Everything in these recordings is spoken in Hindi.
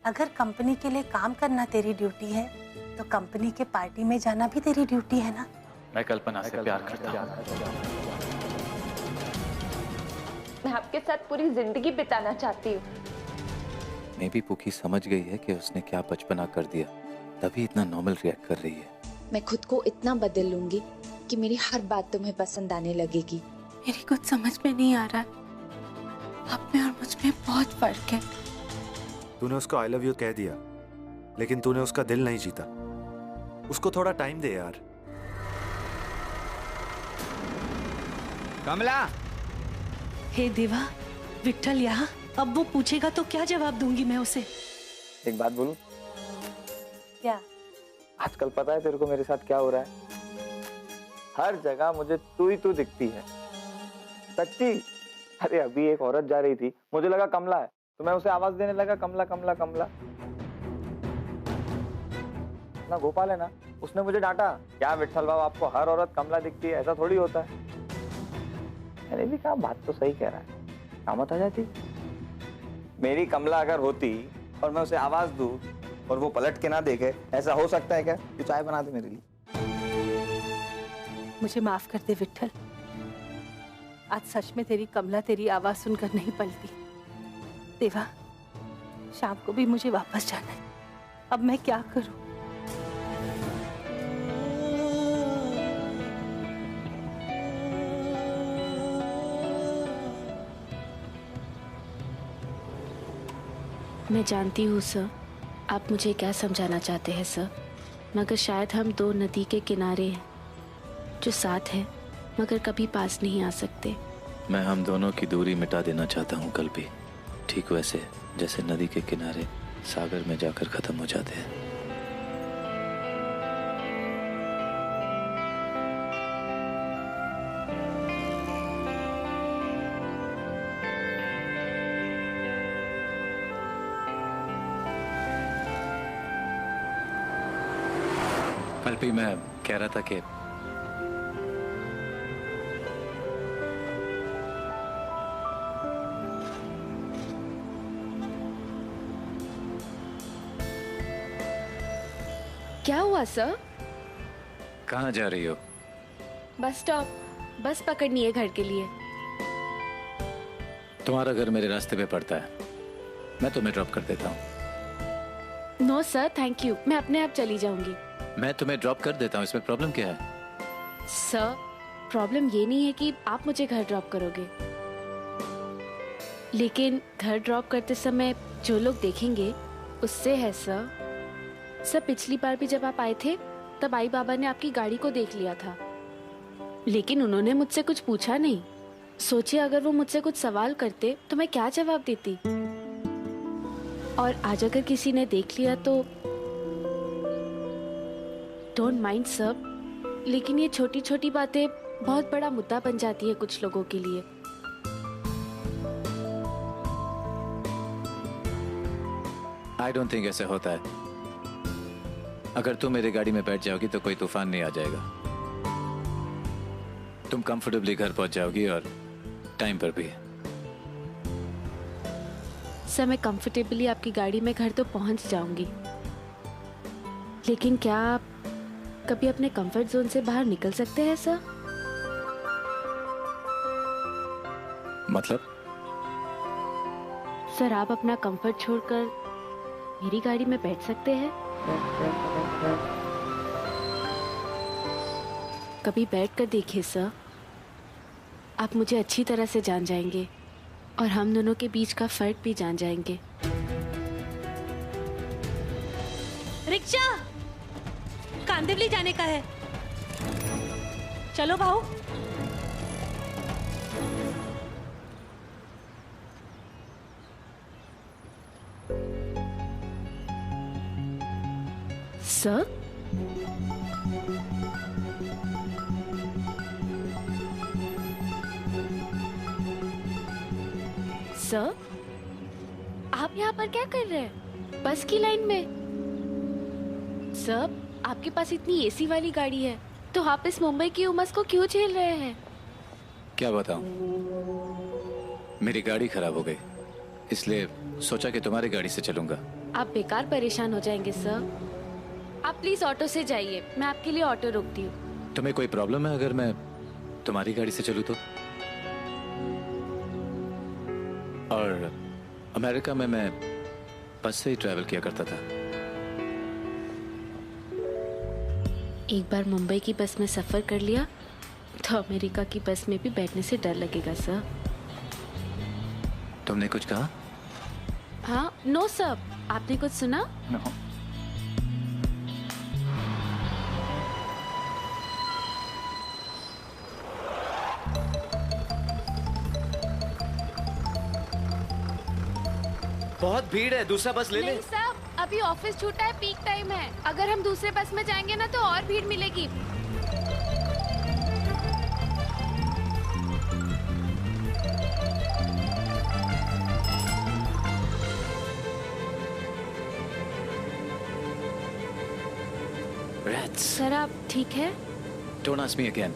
अगर कंपनी के लिए काम करना तेरी ड्यूटी है तो कंपनी के पार्टी में जाना भी तेरी ड्यूटी है ना। मैं कल्पना से प्यार करता हूँ। मैं आपके साथ पूरी जिंदगी बिताना चाहती हूँ। मे बी पुकी समझ गई है कि उसने क्या बचपना कर दिया, तभी इतना नॉर्मल रिएक्ट कर रही है। मैं खुद को इतना बदल लूंगी कि मेरी हर बात तुम्हें पसंद आने लगेगी। मेरी कुछ समझ में नहीं आ रहा, आप में और मुझ में बहुत फर्क है। तूने उसको आई लव यू कह दिया, लेकिन तूने उसका दिल नहीं जीता। उसको थोड़ा टाइम दे यार। कमला। हे देवा, विट्ठल यहाँ। अब वो पूछेगा तो क्या जवाब दूंगी मैं उसे? एक बात बोलूं? क्या? आजकल पता है तेरे को मेरे साथ क्या हो रहा है? हर जगह मुझे तू ही तू दिखती है। सच्ची। अरे अभी एक औरत जा रही थी, मुझे लगा कमला है, तो मैं उसे आवाज देने लगा, कमला कमला कमला। ना गोपाल है ना, उसने मुझे डांटा, क्या विट्ठल बाबू आपको हर औरत कमला दिखती है, ऐसा थोड़ी होता है। मैंने भी कहा बात तो सही कह रहा है, कामत आ जाती। मेरी कमला अगर होती और मैं उसे आवाज दूं और वो पलट के ना देखे, ऐसा हो सकता है क्या? तू चाय बना दे मेरे लिए। मुझे माफ कर दे विट्ठल, आज सच में तेरी कमला तेरी आवाज सुनकर नहीं पलटी। देवा, शाम को भी मुझे वापस जाना है, अब मैं क्या करूं? मैं जानती हूँ सर, आप मुझे क्या समझाना चाहते हैं सर, मगर शायद हम दो नदी के किनारे हैं जो साथ हैं मगर कभी पास नहीं आ सकते। मैं हम दोनों की दूरी मिटा देना चाहता हूँ कल भी, ठीक वैसे जैसे नदी के किनारे सागर में जाकर खत्म हो जाते हैं। कल भी मैं कह रहा था कि क्या हुआ सर? कहाँ जा रही हो? बस स्टॉप, बस पकड़नी है घर के लिए। तुम्हारा घर मेरे रास्ते पे पड़ता है, मैं तुम्हें ड्रॉप कर देता हूँ। नो सर थैंक यू, मैं अपने आप चली जाऊंगी। मैं तुम्हें ड्रॉप कर देता हूँ, इसमें प्रॉब्लम क्या है? सर प्रॉब्लम ये नहीं है कि आप मुझे घर ड्रॉप करोगे, लेकिन घर ड्रॉप करते समय जो लोग देखेंगे उससे है सर। सर पिछली बार भी जब आप आए थे तब आई बाबा ने आपकी गाड़ी को देख लिया था, लेकिन उन्होंने मुझसे कुछ पूछा नहीं। सोचिए अगर वो मुझसे कुछ सवाल करते तो मैं क्या जवाब देती। और आज अगर किसी ने देख लिया तो डोंट माइंड सर, लेकिन ये छोटी छोटी बातें बहुत बड़ा मुद्दा बन जाती है कुछ लोगों के लिए। आई डोंट थिंक ऐसे होता है। अगर तुम मेरी गाड़ी में बैठ जाओगी तो कोई तूफान नहीं आ जाएगा। तुम कंफर्टेबली घर पहुंच जाओगी और टाइम पर भी। सर मैं कंफर्टेबली आपकी गाड़ी में घर तो पहुंच जाऊंगी, लेकिन क्या आप कभी अपने कंफर्ट जोन से बाहर निकल सकते हैं सर? मतलब? सर आप अपना कंफर्ट छोड़कर मेरी गाड़ी में बैठ सकते हैं? कभी बैठकर देखिए सर, आप मुझे अच्छी तरह से जान जाएंगे और हम दोनों के बीच का फर्क भी जान जाएंगे। रिक्शा कांदिवली जाने का है, चलो भाऊ। सर सर आप यहाँ पर क्या कर रहे हैं? बस की लाइन में? सर आपके पास इतनी एसी वाली गाड़ी है तो आप इस मुंबई की उमस को क्यों झेल रहे हैं? क्या बताऊं, मेरी गाड़ी खराब हो गई, इसलिए सोचा कि तुम्हारी गाड़ी से चलूंगा। आप बेकार परेशान हो जाएंगे सर। आप प्लीज ऑटो से जाइए, मैं आपके लिए ऑटो रोकती हूँ। तुम्हें कोई प्रॉब्लम है अगर मैं तुम्हारी गाड़ी से चलूं तो? और अमेरिका में मैं बस से ही ट्रैवल किया करता था। एक बार मुंबई की बस में सफर कर लिया तो अमेरिका की बस में भी बैठने से डर लगेगा सर। तुमने कुछ कहा? हाँ, नो सर, आपने कुछ सुना? नो। बहुत भीड़ है, दूसरा बस ले ले। नहीं सर, अभी ऑफिस छूटा है, पीक टाइम है। अगर हम दूसरे बस में जाएंगे ना तो और भीड़ मिलेगी। Rats. सर आप ठीक है? Don't ask me again.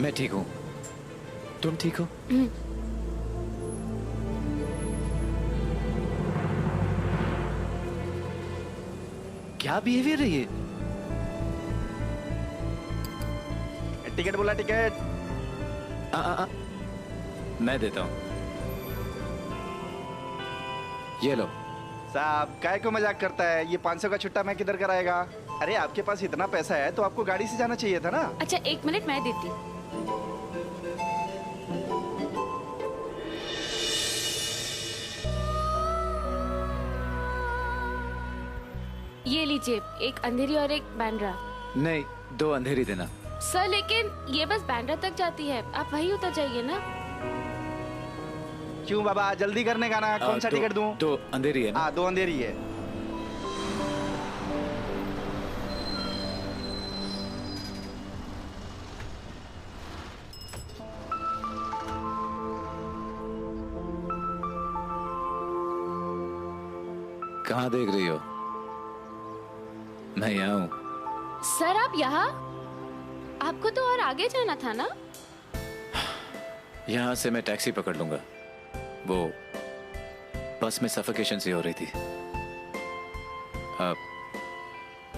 मैं ठीक हूँ। तुम ठीक हो? क्या बिहेवियर है ये? टिकट बोला, टिकट। मैं देता हूँ। ये लो। साहब काय को मजाक करता है? ये 500 का छुट्टा मैं किधर कराएगा? अरे आपके पास इतना पैसा है तो आपको गाड़ी से जाना चाहिए था ना। अच्छा 1 मिनट, मैं देती हूँ। ये लीजिए, एक अंधेरी और एक बैंड्रा। नहीं, 2 अंधेरी देना। सर लेकिन ये बस बैंड्रा तक जाती है, आप वहीं उतर जाइए ना। क्यों बाबा, जल्दी करने का ना। कौन सा टिकट दूं? 2 अंधेरी है ना? हाँ 2 अंधेरी है। कहाँ देख रही हो? मैं यहाँ हूँ। सर आप यहाँ? आपको तो और आगे जाना था ना। यहाँ से मैं टैक्सी पकड़ लूंगा। वो बस में सफोकेशन सी हो रही थी।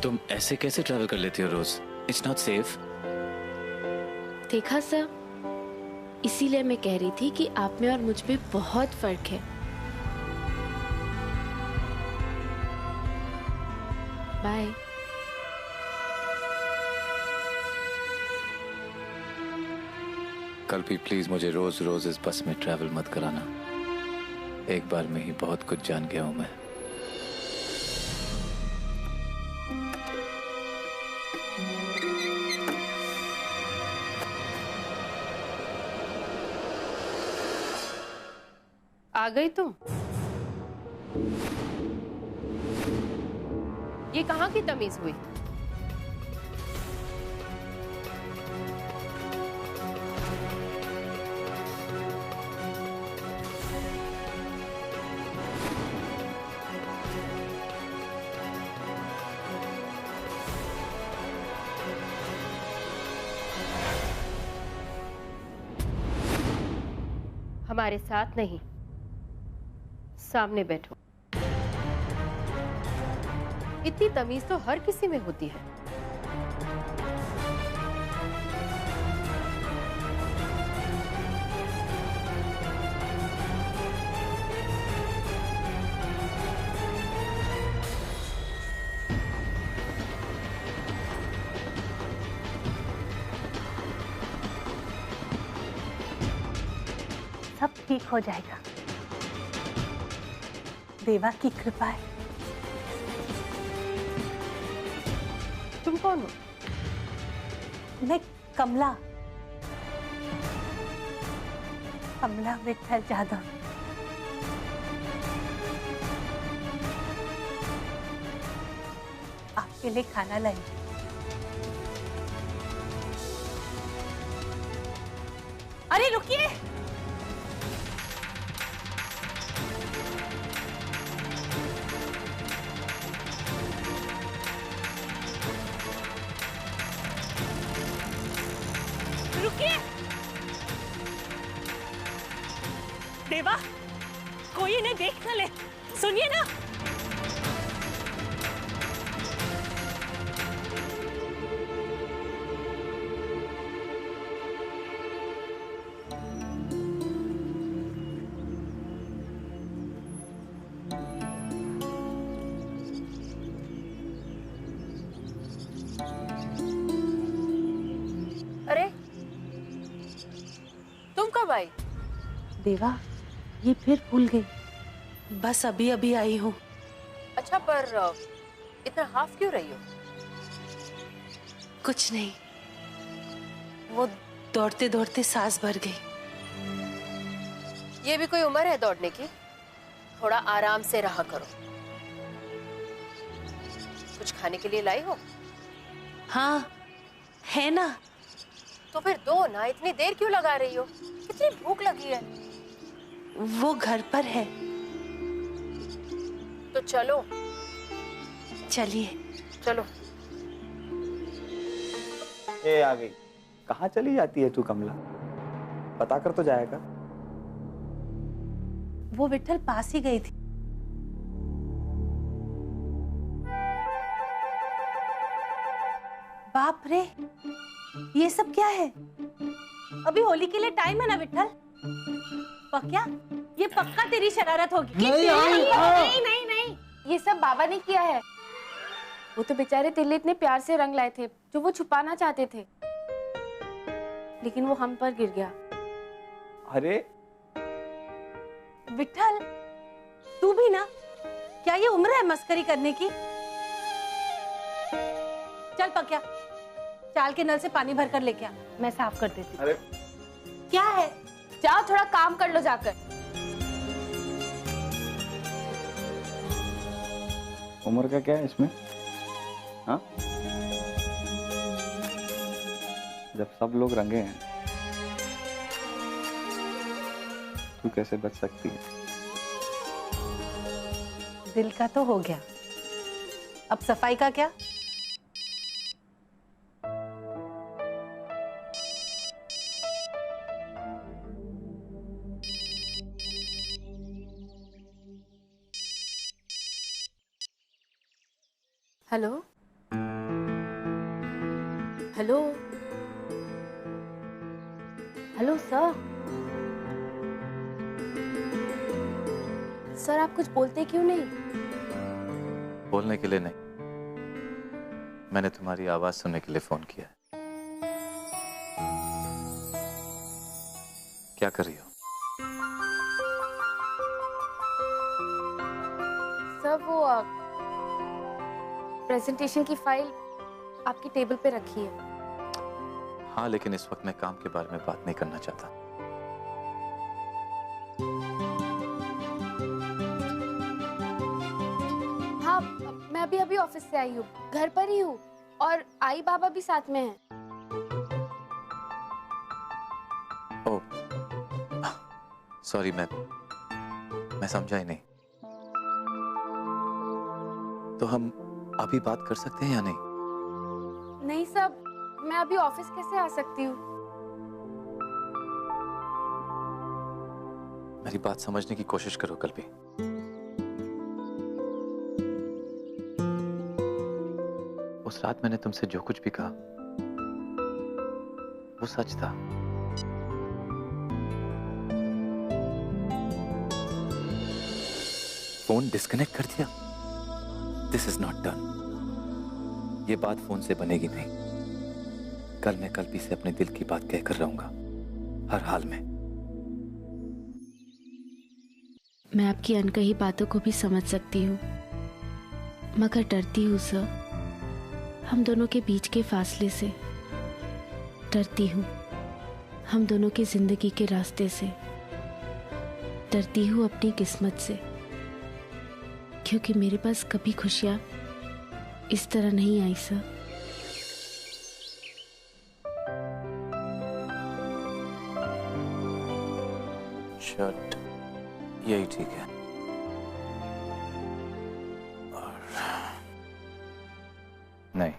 तुम ऐसे कैसे ट्रैवल कर लेती हो रोज? It's not safe. देखा सर, इसीलिए मैं कह रही थी कि आप में और मुझ में बहुत फर्क है। बाय। कल भी प्लीज मुझे रोज रोज इस बस में ट्रैवल मत कराना। एक बार में ही बहुत कुछ जान गया हूं मैं। आ गई तुम? ये कहाँ की तमीज हुई? हमारे साथ नहीं, सामने बैठो। इतनी तमीज तो हर किसी में होती है। सब ठीक हो जाएगा, देवा की कृपा है। तुम कौन हो? मैं कमला, कमला विठल जाधव। आपके लिए खाना लाई। अरे रुकिए, रुकिए। देवा, कोई इन्हें देख न ले। सुनिए ना। कब आई? देवा, ये फिर भूल गई। बस अभी अभी आई हूँ। अच्छा, पर इतना हाफ क्यों रही हो? कुछ नहीं, वो दौड़ते दौड़ते सांस भर गई। ये भी कोई उम्र है दौड़ने की? थोड़ा आराम से रहा करो। कुछ खाने के लिए लाई हो? हाँ है ना। तो फिर दो ना, इतनी देर क्यों लगा रही हो? कितनी भूख लगी है। वो घर पर है। तो चलो। चलिए। चलो। ये आ गई। कहाँ चली जाती है तू कमला? बता कर तो जाएगा। वो विट्ठल पास ही गई थी। बाप रे, ये सब क्या है? अभी होली के लिए टाइम है ना विट्ठल? पक्या, ये पक्का तेरी शरारत होगी। नहीं नहीं नहीं, ये सब बाबा ने किया है। वो तो बेचारे तिल्ले इतने प्यार से रंग लाए थे जो वो छुपाना चाहते थे, लेकिन वो हम पर गिर गया। अरे विट्ठल, तू भी ना, क्या ये उम्र है मस्करी करने की? चल पक्या, चाल के नल से पानी भर कर लेके आ, मैं साफ कर देती हूँ। अरे क्या है? जाओ थोड़ा काम कर लो जाकर। उम्र का क्या है इसमें? हाँ, जब सब लोग रंगे हैं तू कैसे बच सकती है? दिल का तो हो गया, अब सफाई का क्या? Hello hello hello sir. Sir आप कुछ बोलते क्यों नहीं? बोलने के लिए नहीं, मैंने तुम्हारी आवाज सुनने के लिए फोन किया है। क्या कर रही हो? सर वो प्रेजेंटेशन की फाइल आपकी टेबल पे रखी है। हाँ, लेकिन इस वक्त मैं काम के बारे में बात नहीं करना चाहता। हाँ, मैं अभी अभी ऑफिस से आई हूँ, घर पर ही हूँ, और आई बाबा भी साथ में हैं। ओह, सॉरी, मैं समझा ही नहीं। तो हम अभी बात कर सकते हैं या नहीं? नहीं सब, मैं अभी ऑफिस कैसे आ सकती हूँ? मेरी बात समझने की कोशिश करो कल्पी। उस रात मैंने तुमसे जो कुछ भी कहा वो सच था। फोन डिस्कनेक्ट कर दिया। This is not done. ये बात फोन से बनेगी नहीं। कल मैं कल्पी से अपने दिल की बात कहकर रहूंगा, हर हाल में। मैं आपकी अनकही बातों को भी समझ सकती हूँ, मगर डरती हूँ सर, हम दोनों के बीच के फासले से। डरती हूँ हम दोनों की जिंदगी के रास्ते से। डरती हूँ अपनी किस्मत से, क्योंकि मेरे पास कभी खुशियाँ इस तरह नहीं आई सर। शर्ट यही ठीक है। और नहीं,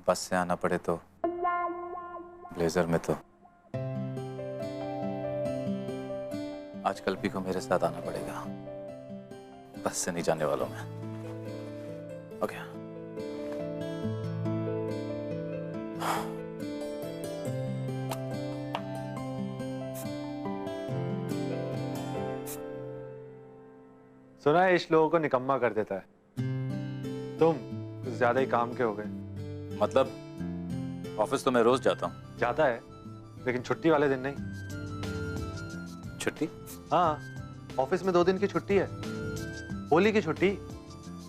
बस से आना पड़े तो ब्लेजर में तो आज कल्पी को मेरे साथ आना पड़ेगा। बस से नहीं जाने वालों में। ओके। सुना है इस लोगों को निकम्मा कर देता है। तुम कुछ ज्यादा ही काम के हो गए। मतलब ऑफिस तो मैं रोज जाता हूँ। जाता है लेकिन छुट्टी वाले दिन नहीं। छुट्टी? हाँ, ऑफिस में 2 दिन की छुट्टी है, होली की छुट्टी।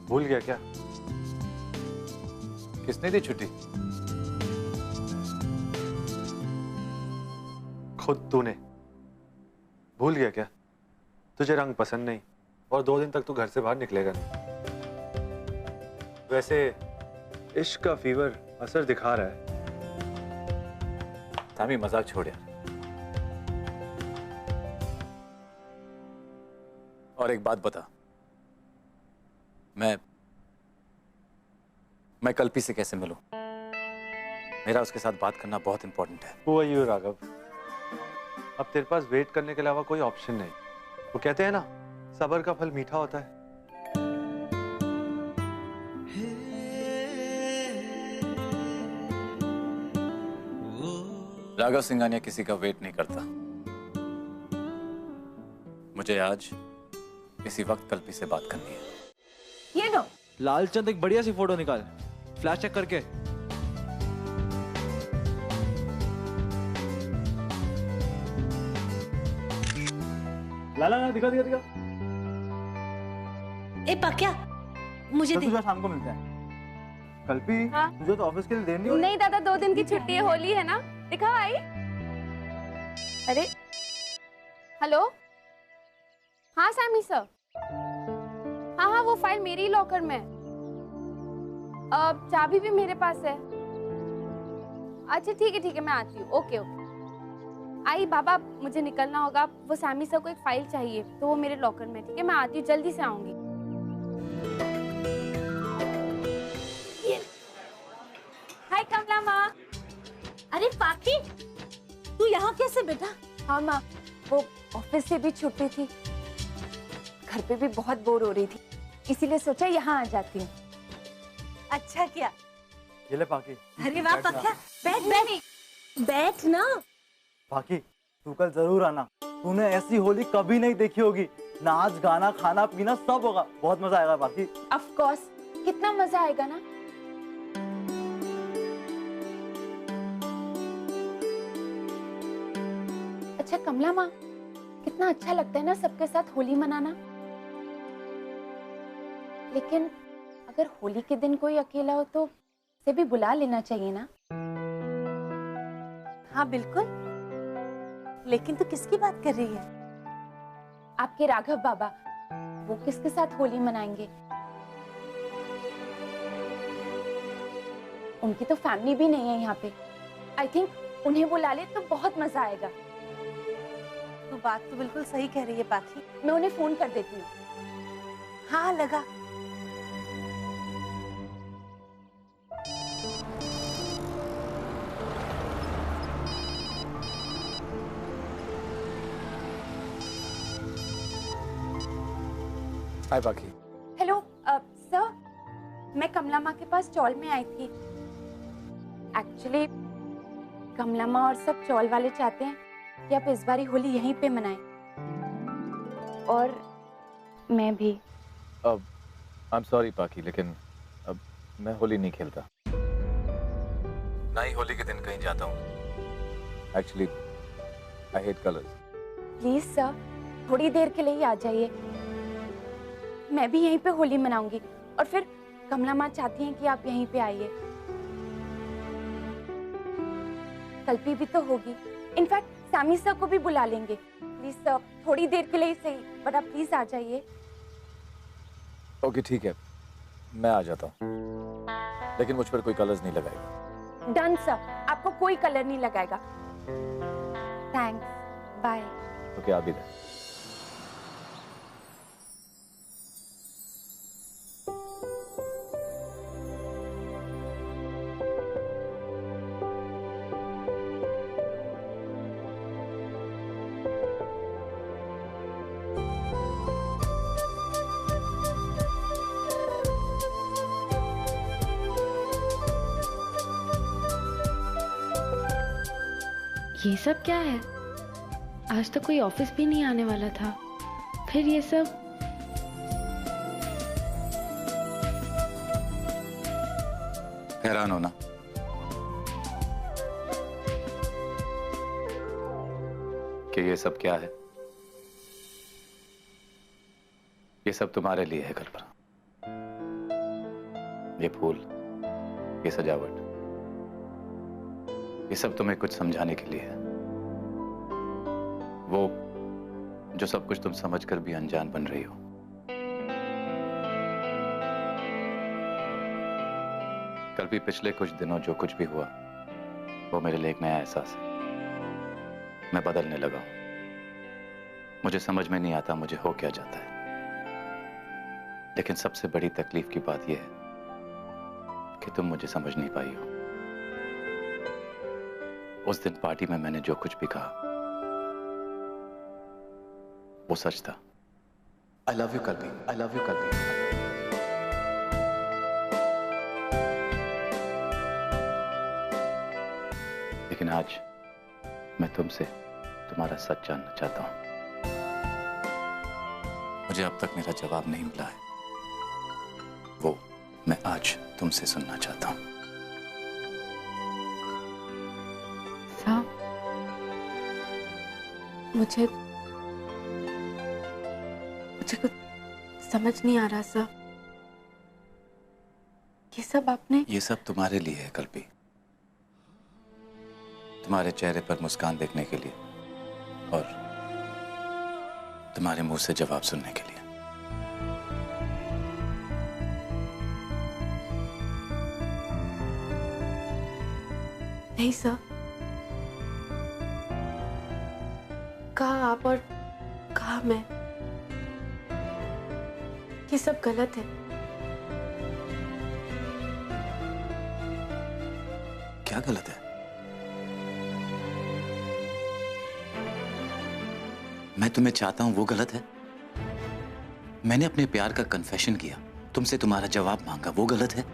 भूल गया क्या? किसने दी छुट्टी? खुद तूने। भूल गया क्या? तुझे रंग पसंद नहीं और 2 दिन तक तू घर से बाहर निकलेगा नहीं। वैसे इश्क का फीवर असर दिखा रहा है। सामी मजाक छोड़ यार। और एक बात बता, मैं कल्पी से कैसे मिलूं? मेरा उसके साथ बात करना बहुत इंपॉर्टेंट है। Who are you, Raghav? अब तेरे पास वेट करने के अलावा कोई ऑप्शन नहीं। वो कहते हैं ना, सब्र का फल मीठा होता है। राघव सिंघानिया किसी का वेट नहीं करता। मुझे आज इसी वक्त कल्पी से बात करनी है। ये लो। लालचंद एक बढ़िया सी फोटो निकाल, फ्लैश चेक करके। ला दिखा। ए पाक्या, मुझे दे। तुझे शाम को मिलता है। कल्पी, हाँ? तुझे तो ऑफिस के लिए देर नहीं हो रही? नहीं दादा, 2 दिन की छुट्टी है, होली है ना। दिखाओ आई। अरे हेलो, हाँ सैमी सर। हाँ, वो फाइल मेरी लॉकर में है। चाबी भी मेरे पास है। अच्छा ठीक है, मैं आती हूँ। ओके। आई बाबा, मुझे निकलना होगा। वो सैमी सर को एक फाइल चाहिए, तो वो मेरे लॉकर में। ठीक है, मैं आती हूँ, जल्दी से आऊंगी। हाय कमला माँ। अरे पाकी, तू यहाँ कैसे बेटा? हाँ माँ, वो ऑफिस से भी छुट्टी थी, घर पे भी बहुत बोर हो रही थी, इसीलिए सोचा यहाँ आ जाती हूँ। अच्छा किया। ये ले पाकी। अरे वाह पाक्या, बैठ ना। पाकी, तू कल जरूर आना। तूने ऐसी होली कभी नहीं देखी होगी। नाच गाना खाना पीना सब होगा, बहुत मजा आएगा पाकी। ऑफ कोर्स, कितना मजा आएगा ना। अच्छा कमला माँ, कितना अच्छा लगता है ना सबके साथ होली मनाना। लेकिन अगर होली के दिन कोई अकेला हो तो उसे भी बुला लेना चाहिए ना। हाँ बिल्कुल, लेकिन तू किसकी बात कर रही है? आपके राघव बाबा, वो किसके साथ होली मनाएंगे? उनकी तो फैमिली भी नहीं है यहाँ पे। आई थिंक उन्हें बुला ले तो बहुत मजा आएगा। तू बात तो बिल्कुल सही कह रही है पाखी। मैं उन्हें फोन कर देती हूँ। हाँ लगा। हाय बाकी। हेलो सर, मैं कमला माँ के पास चौल में आई थी। एक्चुअली कमला माँ और सब चौल वाले चाहते हैं कि आप इस बारी होली यहीं पे मनाएं। और मैं भी। अब आई एम सॉरी पाकी, लेकिन अब मैं होली नहीं खेलता, ना ही होली के दिन कहीं जाता हूँ। Actually I hate colours. Please sir, थोड़ी देर के लिए ही आ जाइए। मैं भी यहीं पे होली मनाऊंगी और फिर कमला माँ चाहती हैं कि आप यहीं पे आइए। कल्पी भी तो होगी। इनफैक्ट सैमी सर को भी बुला लेंगे। प्लीज सर, थोड़ी देर के लिए ही सही, बट आप प्लीज आ जाइए। ओके ठीक है, मैं आ जाता हूँ, लेकिन मुझ पर कोई कलर्स नहीं लगाएगा। डन सर, आपको कोई कलर नहीं लगाएगा। Thanks, bye. ओके, आप भी रहे। ये सब क्या है? आज तो कोई ऑफिस भी नहीं आने वाला था, फिर ये सब। हैरान हो ना? कि ये सब क्या है? ये सब तुम्हारे लिए है कल्पना। ये फूल, ये सजावट, ये सब तुम्हें कुछ समझाने के लिए है। वो जो सब कुछ तुम समझकर भी अनजान बन रही हो। कल भी पिछले कुछ दिनों जो कुछ भी हुआ वो मेरे लिए एक नया एहसास है। मैं बदलने लगा हूं। मुझे समझ में नहीं आता मुझे हो क्या जाता है। लेकिन सबसे बड़ी तकलीफ की बात यह है कि तुम मुझे समझ नहीं पाई हो। उस दिन पार्टी में मैंने जो कुछ भी कहा वो सच था। I love you Kalpi, I love you Kalpi. लेकिन आज मैं तुमसे तुम्हारा सच जानना चाहता हूं। मुझे अब तक मेरा जवाब नहीं मिला है, वो मैं आज तुमसे सुनना चाहता हूं। साहब, मुझे कुछ समझ नहीं आ रहा सर। ये सब आपने? ये सब तुम्हारे लिए है कल्पी, तुम्हारे चेहरे पर मुस्कान देखने के लिए और तुम्हारे मुंह से जवाब सुनने के लिए। नहीं सर, कहा आप और कहा मैं, ये सब गलत है। क्या गलत है? मैं तुम्हें चाहता हूं वो गलत है? मैंने अपने प्यार का कन्फेशन किया, तुमसे तुम्हारा जवाब मांगा, वो गलत है?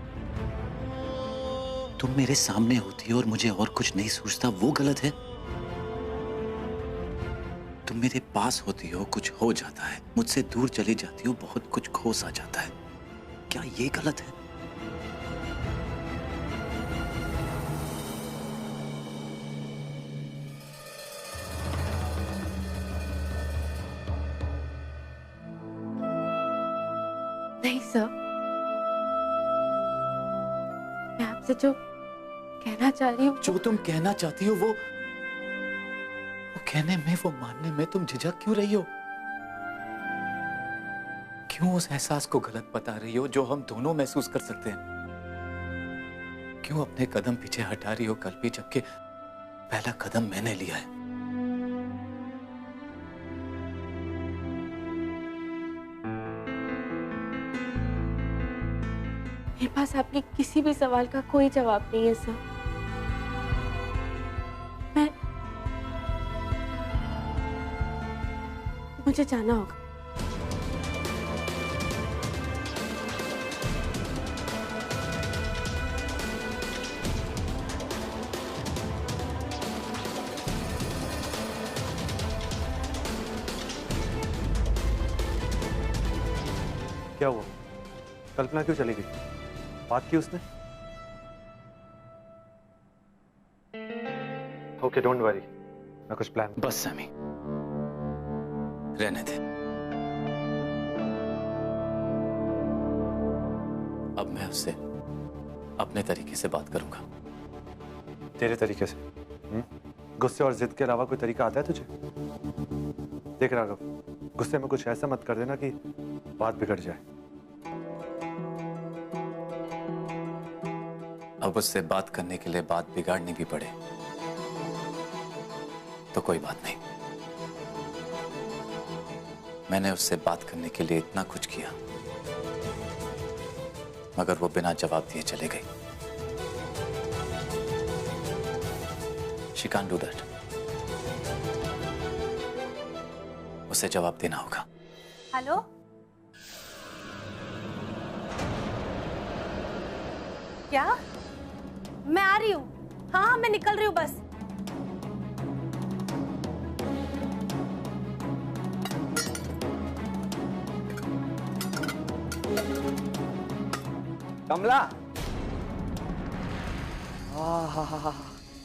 तुम मेरे सामने होती हो और मुझे और कुछ नहीं सूझता, वो गलत है? तुम मेरे पास होती हो, कुछ हो जाता है, मुझसे दूर चली जाती हो, बहुत कुछ खो सा जाता है, क्या ये गलत है? नहीं सर, मैं आपसे जो कहना चाह रही हूँ, जो तुम कहना चाहती हो वो कहने में, वो मानने में तुम झिझक क्यों रही हो? क्यों उस एहसास को गलत बता रही हो जो हम दोनों महसूस कर सकते हैं? क्यों अपने कदम पीछे हटा रही हो कल्पी, जबकि पहला कदम मैंने लिया है? मेरे पास आपके किसी भी सवाल का कोई जवाब नहीं है सर। मुझे जाना होगा। क्या हुआ? कल्पना क्यों चली गई? बात की उसने? ओके, डोंट वरी, मैं कुछ प्लान। बस सैमी, रहने दे। अब मैं उससे अपने तरीके से बात करूंगा। तेरे तरीके से? गुस्से और जिद के अलावा कोई तरीका आता है तुझे? देख राघव, गुस्से में कुछ ऐसा मत कर देना कि बात बिगड़ जाए। अब उससे बात करने के लिए बात बिगाड़नी भी पड़े तो कोई बात नहीं। मैंने उससे बात करने के लिए इतना कुछ किया, मगर वो बिना जवाब दिए चले गई। She can't do that. उसे जवाब देना होगा। हेलो, क्या? मैं आ रही हूँ। हाँ, मैं निकल रही हूँ बस। कमला,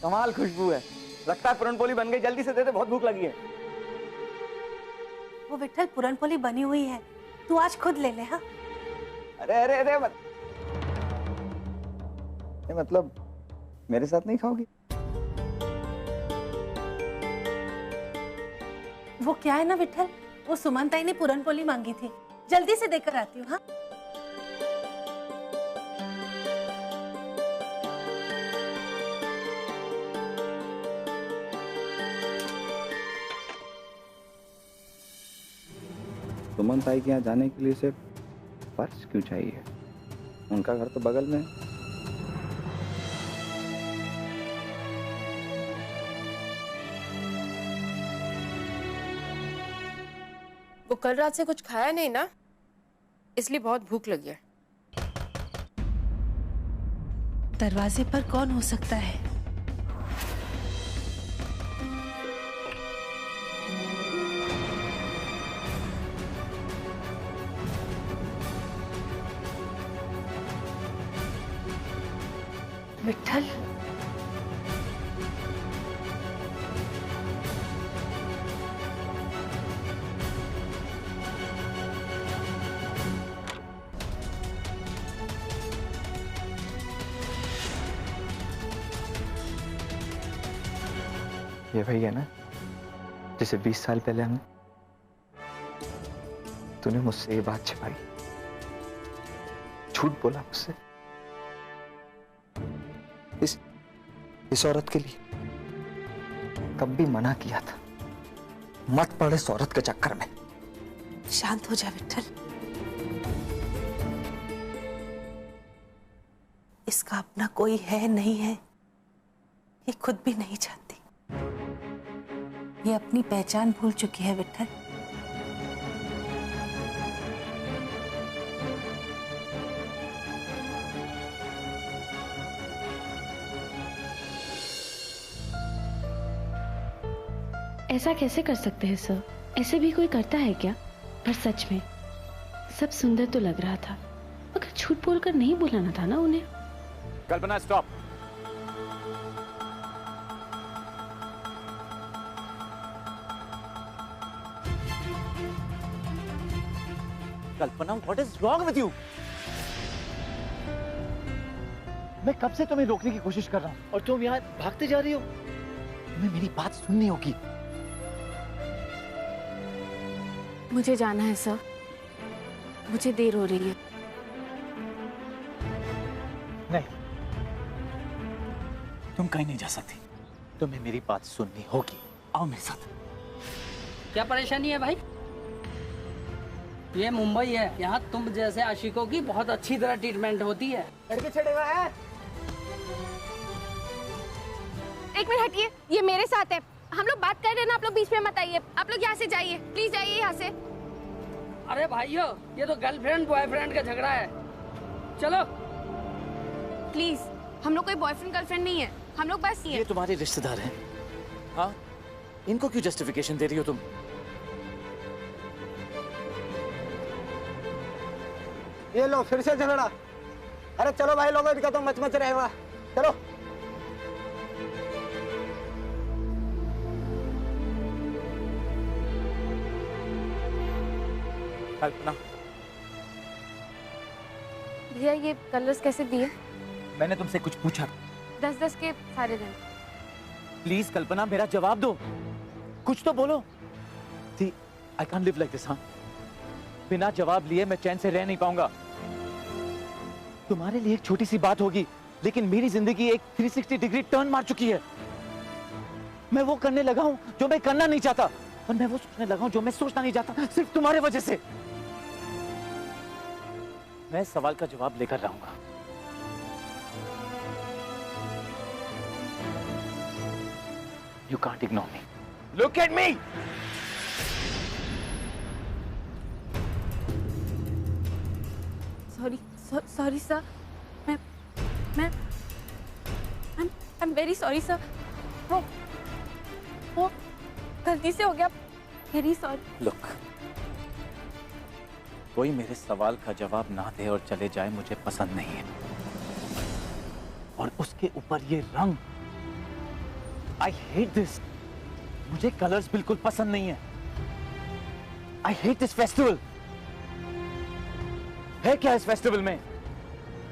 कमाल खुशबू है। लगता है पूरनपोली बन गई, जल्दी से दे दे, बहुत भूख लगी है। वो विठल पूरनपोली बनी हुई है, तू आज खुद ले ले। हाँ अरे अरे अरे मतलब मेरे साथ नहीं खाओगी? वो क्या है ना विठल, वो सुमनताई ने पूरनपोली मांगी थी, जल्दी से देकर आती हूँ। हाँ सुमन ताई के यहाँ जाने के लिए सिर्फ पर्स क्यों चाहिए? उनका घर तो बगल में है। वो कल रात से कुछ खाया नहीं ना, इसलिए बहुत भूख लगी है। दरवाजे पर कौन हो सकता है? विठल, ये वही है ना जिसे 20 साल पहले हमने, तूने मुझसे ये बात छिपाई, झूठ बोला मुझसे इस औरत के लिए। तब भी मना किया था, मत पड़ इस औरत के चक्कर में। शांत हो जा विठल, इसका अपना कोई है नहीं है, ये खुद भी नहीं जानती। ये अपनी पहचान भूल चुकी है विठल। ऐसा कैसे कर सकते हैं सर? ऐसे भी कोई करता है क्या? पर सच में सब सुंदर तो लग रहा था, मगर झूठ बोलकर नहीं बुलाना था ना उन्हें। Kalpana stop. Kalpana, what is wrong with you? मैं कब से तुम्हें रोकने की कोशिश कर रहा हूं और तुम यहाँ भागते जा रही हो। तुम्हें मेरी बात सुननी होगी। मुझे जाना है सर, मुझे देर हो रही है। नहीं, तुम कहीं नहीं जा सकती, तुम्हें मेरी बात सुननी होगी। आओ मेरे साथ। क्या परेशानी है भाई? ये मुंबई है, यहाँ तुम जैसे आशिकों की बहुत अच्छी तरह ट्रीटमेंट होती है। लड़के छड़े हुए हैं। एक मिनट हटिए, ये मेरे साथ है। हम लोग बात कर रहे हैं ना, आप लोग बीच में मत आइए। आप लोग यहाँ से जाइए, प्लीज जाइए यहाँ से। अरे भाइयों, ये तो गर्लफ्रेंड बॉयफ्रेंड का झगड़ा है, चलो। प्लीज, हम लोग कोई बॉयफ्रेंड गर्लफ्रेंड नहीं है, हम लोग बस ये तुम्हारे रिश्तेदार हैं। हाँ, इनको क्यों जस्टिफिकेशन दे रही हो तुम? ये लो फिर से झगड़ा। अरे चलो भाई लोगों, इनका तो मच रहेगा। चलो। कल्पना, भैया ये कलर्स कैसे दिए? मैंने तुमसे कुछ पूछा? 10-10 के सारे दिन। प्लीज कल्पना, मेरा जवाब दो, कुछ तो बोलो। See, I can't live like this, हाँ? बिना जवाब लिए मैं चैन से रह नहीं पाऊंगा। तुम्हारे लिए एक छोटी सी बात होगी, लेकिन मेरी जिंदगी एक 360 डिग्री टर्न मार चुकी है। मैं वो करने लगा हूं जो मैं करना नहीं चाहता, और मैं वो सोचने लगा हूं जो मैं सोचना नहीं चाहता, सिर्फ तुम्हारे वजह से। मैं सवाल का जवाब लेकर रहूंगा। You can't ignore me. Look at me! Sorry sir, I'm very sorry sir. वो गलती से हो गया, very sorry। Look, कोई मेरे सवाल का जवाब ना दे और चले जाए मुझे पसंद नहीं है, और उसके ऊपर ये रंग, I hate this। मुझे कलर्स बिल्कुल पसंद नहीं है। I hate this festival. है क्या इस फेस्टिवल में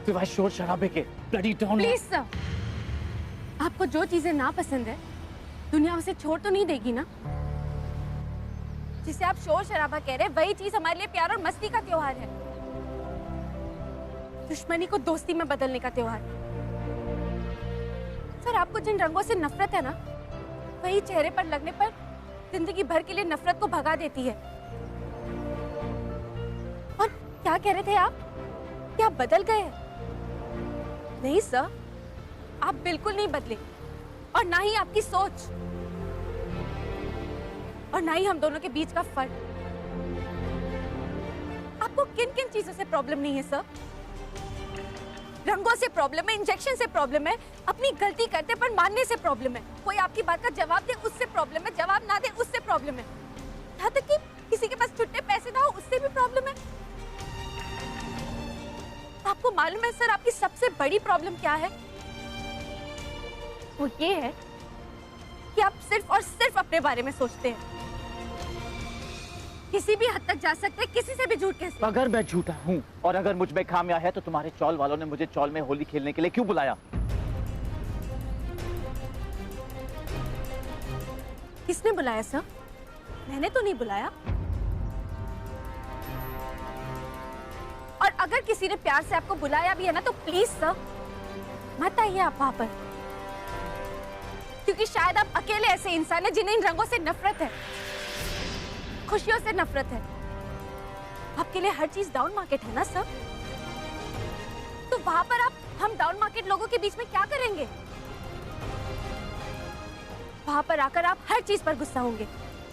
सिवाय शोर शराबे के? Bloody down. प्लीज सर, आपको जो चीजें ना पसंद है दुनिया उसे छोड़ तो नहीं देगी ना? जिसे आप शोर शराबा कह रहे हैं वही चीज हमारे लिए प्यार और मस्ती का त्योहार है, दुश्मनी को दोस्ती में बदलने का त्योहार। सर, आपको जिन रंगों से नफरत है ना, वही चेहरे पर लगने पर जिंदगी भर के लिए नफरत को भगा देती है। और क्या कह रहे थे आप? क्या आप बदल गए हैं? नहीं सर, आप बिल्कुल नहीं बदले, और ना ही आपकी सोच, और ना ही हम दोनों के बीच का फर्क। आपको किन किन चीजों से प्रॉब्लम नहीं है सर? रंगों से प्रॉब्लम है, इंजेक्शन से प्रॉब्लम है, अपनी गलती करते पर मानने से प्रॉब्लम है, कोई आपकी बात का जवाब दे उससे प्रॉब्लम है, जवाब ना दे उससे प्रॉब्लम है, यहाँ तक कि किसी के पास छुट्टे पैसे ना हो उससे भी प्रॉब्लम है। आपको मालूम है सर आपकी सबसे बड़ी प्रॉब्लम क्या है? वो ये है कि आप सिर्फ और सिर्फ अपने बारे में सोचते हैं। किसी भी हद तक जा सकते हैं, किसी से भी झूठ कह सकते हैं। अगर मैं झूठा हूँ और अगर मुझ में खामिया है तो तुम्हारे चौल वालों ने मुझे चौल में होली खेलने के लिए क्यों बुलाया? किसने बुलाया सर? मैंने तो नहीं बुलाया। और अगर किसी ने प्यार से आपको बुलाया भी है ना, तो प्लीज सर मत आइए आप वहां पर, क्योंकि शायद आप अकेले ऐसे इंसान हैं जिन्हें इन रंगों से नफरत है, खुशियों से नफरत है। आपके लिए हर चीज डाउन मार्केट है ना सर? तो वहां पर आप हम डाउन मार्केट लोगों के बीच में क्या करेंगे? वहां पर आकर आप हर चीज पर गुस्सा होंगे।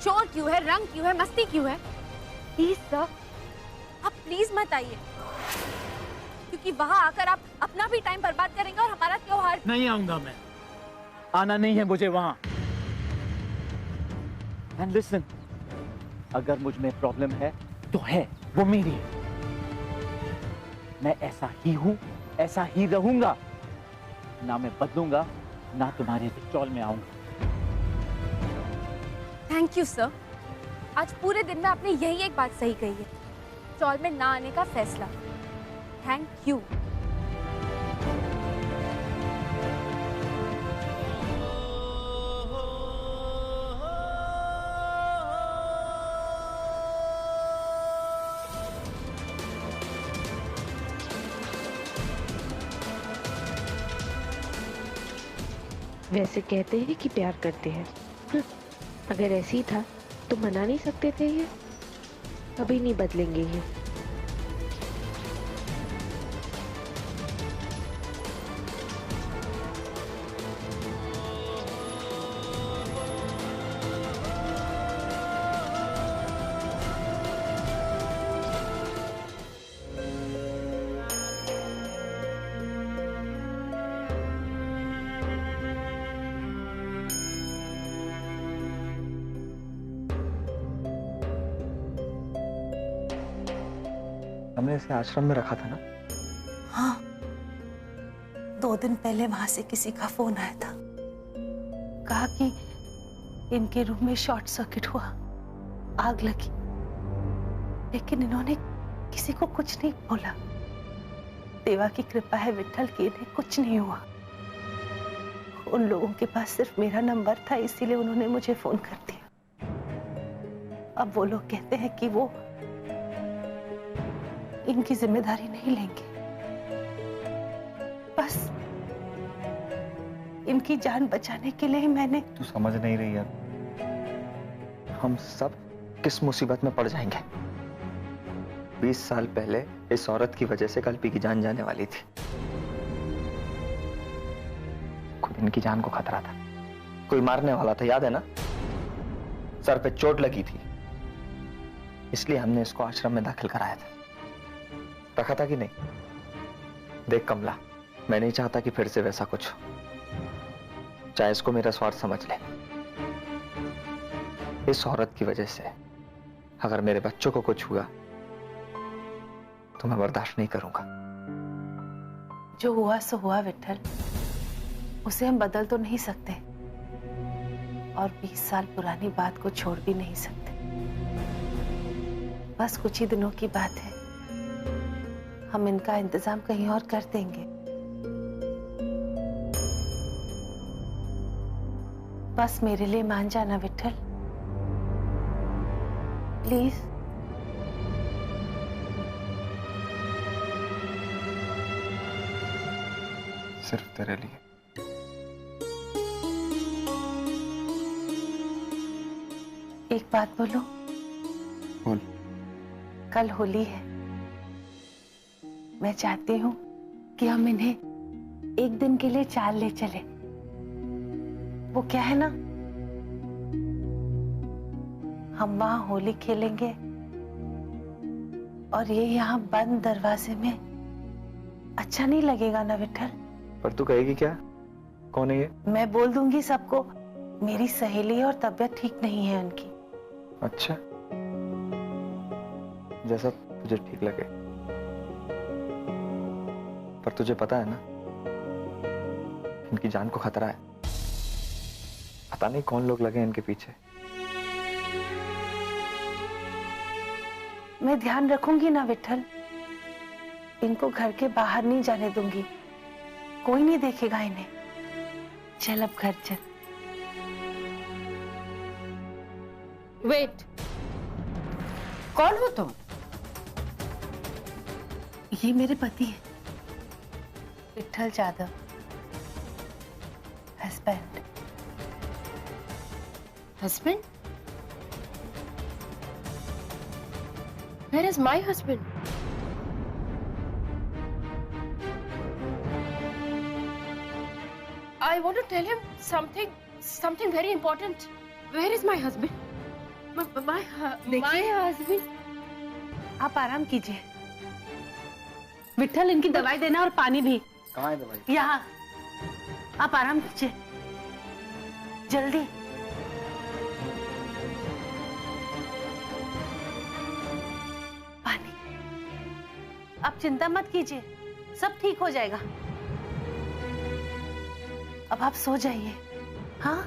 शोर क्यों है, रंग क्यों है, मस्ती क्यों है? प्लीज सर, आप प्लीज मत आइए, क्योंकि वहां आकर आप अपना भी टाइम बर्बाद करेंगे और हमारा त्योहार। नहीं आऊंगा मैं, आना नहीं है मुझे वहां। एंड लिसन, अगर मुझ में प्रॉब्लम है तो है, वो मेरी है। मैं ऐसा ही हूं, ऐसा ही रहूंगा, ना मैं बदलूंगा, ना तुम्हारे चौल में आऊंगा। थैंक यू सर, आज पूरे दिन में आपने यही एक बात सही कही है, चौल में ना आने का फैसला। Thank you. वैसे कहते हैं कि प्यार करते हैं, अगर ऐसे ही था तो मना नहीं सकते थे ये? कभी नहीं बदलेंगे ये। हमने इसे आश्रम में रखा था ना? हाँ, 2 दिन पहले वहां से किसी का फोन आया था, कहा कि इनके रूम में शॉर्ट सर्किट हुआ, आग लगी, लेकिन इन्होंने किसी को कुछ नहीं बोला। देवा की कृपा है विट्ठल की, इन्हें कुछ नहीं हुआ। उन लोगों के पास सिर्फ मेरा नंबर था, इसीलिए उन्होंने मुझे फोन कर दिया। अब वो लोग कहते हैं कि वो इनकी जिम्मेदारी नहीं लेंगे, बस इनकी जान बचाने के लिए मैंने। तू समझ नहीं रही यार, हम सब किस मुसीबत में पड़ जाएंगे। 20 साल पहले इस औरत की वजह से कल्पी की जान जाने वाली थी। खुद इनकी जान को खतरा था, कोई मारने वाला था, याद है ना? सर पे चोट लगी थी, इसलिए हमने इसको आश्रम में दाखिल कराया था। रखा था कि नहीं? देख कमला, मैं नहीं चाहता कि फिर से वैसा कुछ हो, चाहे इसको मेरा स्वार्थ समझ ले। इस औरत की वजह से अगर मेरे बच्चों को कुछ हुआ तो मैं बर्दाश्त नहीं करूंगा। जो हुआ सो हुआ विट्ठल, उसे हम बदल तो नहीं सकते और 20 साल पुरानी बात को छोड़ भी नहीं सकते। बस कुछ ही दिनों की बात है, हम इनका इंतजाम कहीं और कर देंगे। बस मेरे लिए मान जाना विट्ठल, प्लीज। सिर्फ तेरे लिए। एक बात बोलो। बोल। कल होली है, मैं चाहती हूँ कि हम इन्हें एक दिन के लिए चाल ले चले। वो क्या है ना, हम वहां होली खेलेंगे और ये यहाँ बंद दरवाजे में अच्छा नहीं लगेगा ना विट्ठल? पर तू कहेगी क्या? कौन है ये? मैं बोल दूंगी सबको, मेरी सहेली है और तबीयत ठीक नहीं है उनकी। अच्छा, जैसा तुझे ठीक लगे। पर तुझे पता है ना, इनकी जान को खतरा है। पता नहीं कौन लोग लगे इनके पीछे। मैं ध्यान रखूंगी ना विट्ठल, इनको घर के बाहर नहीं जाने दूंगी, कोई नहीं देखेगा इन्हें। चल अब घर चल। वेट, कौन हो तुम? ये मेरे पति हैं, Vitthal Jadhav, husband. Husband? Where is my husband? I want to tell him something very important. Where is my husband? My husband. आप आराम कीजिए। विट्ठल, इनकी दवाई देना और पानी भी। कहाँ है दवाई? यहाँ। आप आराम कीजिए, जल्दी। पानी। आप चिंता मत कीजिए, सब ठीक हो जाएगा। अब आप सो जाइए। हाँ,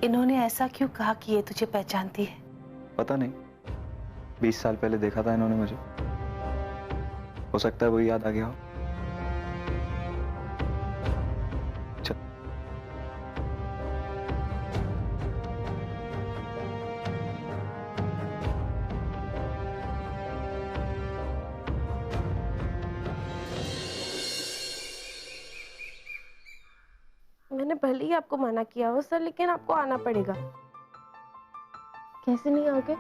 इन्होंने ऐसा क्यों कहा कि ये तुझे पहचानती है? पता नहीं, 20 साल पहले देखा था इन्होंने मुझे। हो सकता है वही याद आ गया हो। चल। मैंने भले ही आपको मना किया हो सर, लेकिन आपको आना पड़ेगा। कैसे नहीं आओगे?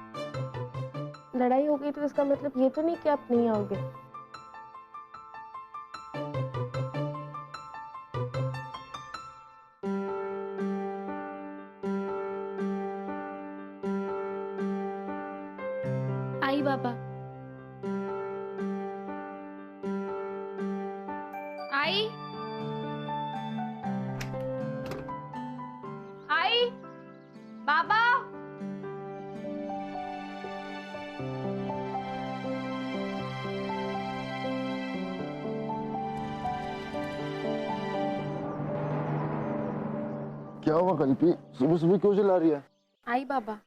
लड़ाई हो गई तो इसका मतलब ये तो नहीं कि आप नहीं आओगे। आई बाबा। आई आई बाबा। क्या हुआ कल्पी, सुबह सुबह क्यों चिल्ला रही है? आई बाबा।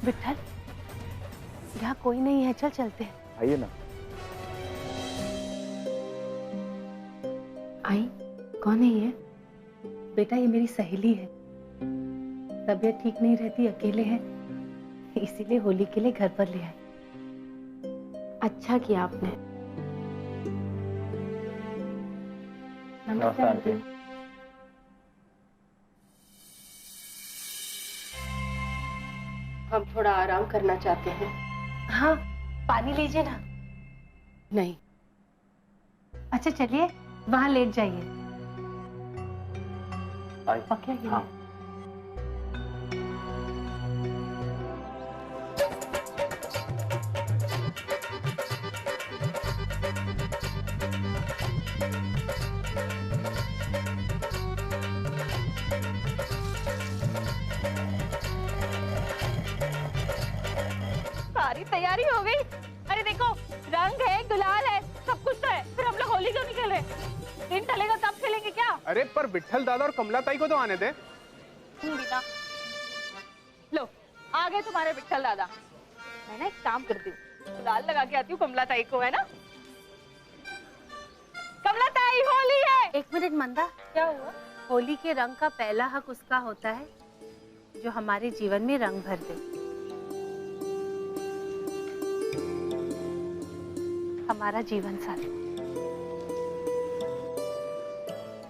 विट्ठल, यहाँ कोई नहीं है, चल चलते हैं। आइए ना। आई, कौन है ये? बेटा, ये मेरी सहेली है, तबीयत ठीक नहीं रहती, अकेले हैं, इसीलिए होली के लिए घर पर ले आई। अच्छा किया आपने। नमस्ते आंटी। हम थोड़ा आराम करना चाहते हैं। हाँ, पानी लीजिए ना। नहीं। अच्छा चलिए, वहां लेट जाइए। पक्का? हाँ। तैयारी हो गई? अरे देखो, रंग है, गुलाल है, सब कुछ तो है, फिर हम लोग होली क्यों नहीं खेल रहे? दिन ढलेगा तब खेलेंगे क्या? अरे पर विट्ठल दादा और कमला ताई को तो आने दे। बीना, लो आ गए तुम्हारे विट्ठल दादा। मैं ना एक काम करती हूँ, गुलाल लगा के आती हूँ कमला ताई को, है ना? कमला ताई, होली है। एक मिनट मंदा, क्या हुआ? होली के रंग का पहला हक उसका होता है जो हमारे जीवन में रंग भर दे। हमारा जीवन साथी।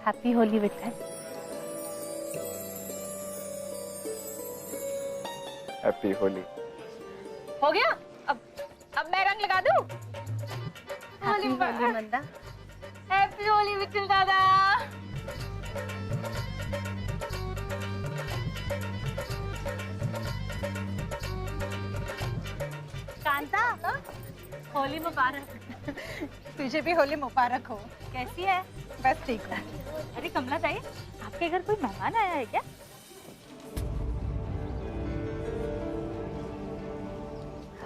हैप्पी होली विट्ठल। हैप्पी होली। हो गया? अब मैं रंग लगा दूं? हैप्पी होली मंदा। हैप्पी होली विट्ठल दादा। कांता, होली मुबारक। तुझे भी होली मुबारक हो। कैसी है? बस ठीक है। अरे कमला ताई, आपके घर कोई मेहमान आया है क्या?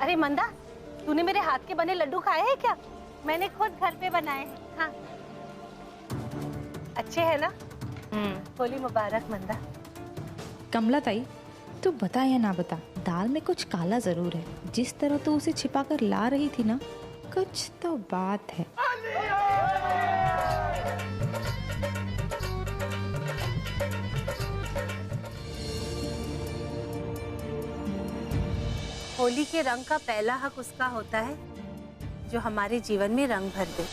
अरे मंदा, तूने मेरे हाथ के बने लड्डू खाए हैं क्या? मैंने खुद घर पे बनाए हैं। हाँ, अच्छे है ना? होली मुबारक मंदा। कमला ताई, तू बता या ना बता, दाल में कुछ काला जरूर है। जिस तरह तू उसे छिपा कर ला रही थी ना, कुछ तो बात है। होली के रंग का पहला हक उसका होता है जो हमारे जीवन में रंग भर दे।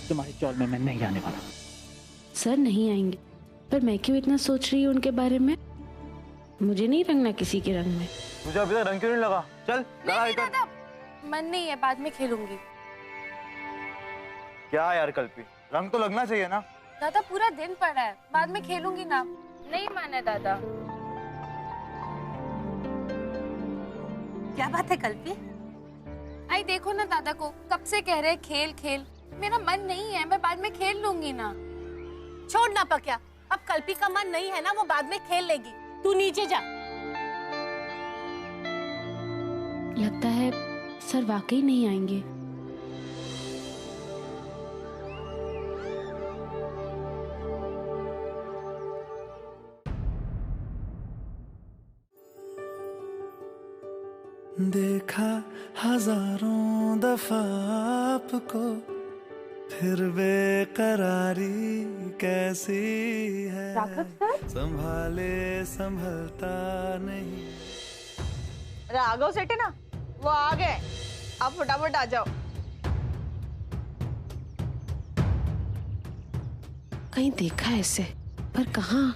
तुम्हारी चौल में मैं नहीं आने वाला। सर नहीं आएंगे, पर मैं क्यों इतना सोच रही हूँ उनके बारे में? मुझे नहीं रंगना किसी के रंग में। मुझे अभी तक रंग क्यों नहीं लगा? चल नहीं दादा, मन नहीं है, बाद में खेलूंगी। क्या यार कल्पी, रंग तो लगना चाहिए ना। दादा पूरा दिन पड़ा है, बाद में खेलूंगी ना। नहीं माने दादा। क्या बात है कल्पी? आई देखो ना दादा को, कब से कह रहे खेल खेल। मेरा मन नहीं है, मैं बाद में खेल लूंगी ना। छोड़ ना पक्या, अब कल्पी का मन नहीं है ना, वो बाद में खेल लेगी। तू नीचे जा। लगता है सर वाकई नहीं आएंगे। देखा हजारों दफा आपको, फिर बेकरारी कैसी है, संभाले संभलता नहीं। राघव सेठ है ना, वो आ गए। आप फटाफट आ जाओ। कहीं देखा है इसे, पर कहाँ?